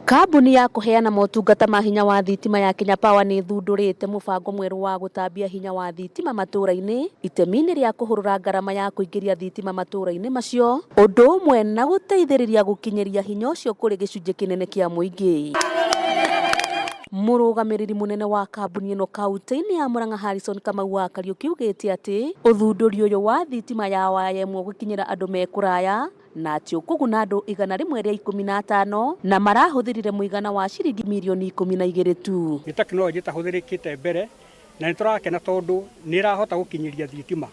Kambuni ya kuheana motungata ma hinya wa thitima ya Kenya Power ni thundurite mubango mweru wa gutambia hinya wa thitima matura-ini itemi-ini ria kuhurura ngarama ya kuingiria thitima matura-ini macio undu umwe na guteithiriria gukinyiria hinya ucio kuri gicunji kinene kia muingi. Murugamiriri munene wa kambuni ino kaunti-ini ya Muranga Harrison Kamau wa Kariuki ugite ati uthunduri uyu wa thitima ya waya imwe gukinyira andu me kuraya na ati ukuguna andu 115 na marahuthirire muigana wa ciringi mirioni 12 tu. Ni teknoloji tahuthirikite mbere na niturakena tondu nirahota gukinyiria thitima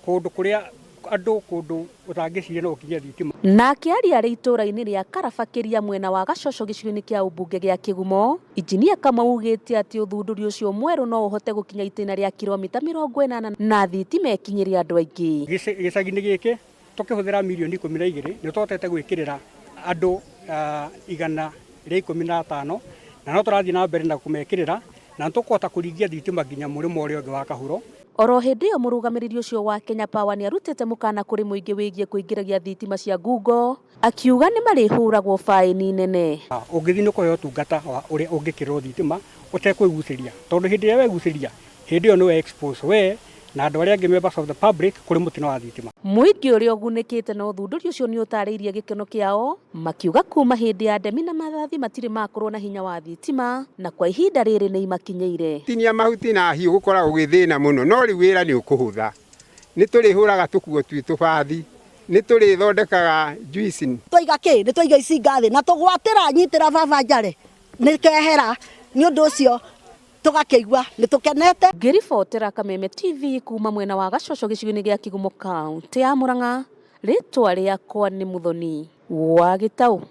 kundu kuria andu kundu utangiciria no gukinyia thitima. Na kiaria ri itura-ini ria Karabakiria mwena wa Gacoco gicigo-ini kia ubunge gia Kigumo, injinia Kamau ugite ati uthunduri ucio mweru no uhote gukinya itina ria kilomita 80 na thitima ikinyire andu aingi. Gicagi-ini giki tukihuthira mirioni 12 ni twotete gwikirira andu 115 na no turathii na mbere na kumekirira na tukuhota kuringia thitima nginya murimo uria ungi wa Kahuro. Oro hindi yo murugamiriri ucio wa Kenya Power ni arutite mukana kuri muingi wigie kuingiragia thitima cia Google akiuga ni marihuragwo faini nene. Ungithi ni kuheo tungata uria ungikirwo thitima utekwiguciria tondu hindi ya weguciria hindi yo no expose we na andu aria angi members of the public kuri mutino wa thitima. Muingi uria ugunikite no thunduri ucio ni utariirie gikeno kiao makiuga kuma hindi ya ndemi na mathathi matire makorwo na hinya wa thitima na kwa ihinda riri ni imakinyeire. Tinia mahuti na hiu gukora ugithina muno no ri wira ni ukuhutha ni turi huraga tukuo twitu bathi ni turi thondekaga juice toiga ki ni toiga ici ngathi na tugwatira nyitira baba njare ni kehera ni undu ucio tugakeigua ni tukenete. Ngiribotera Kameme TV kuma mwena wa Gacoco gicigo-ini gia Kigumo kaunti ya Muranga, ritwa riakwa ni Muthoni wa Gitau.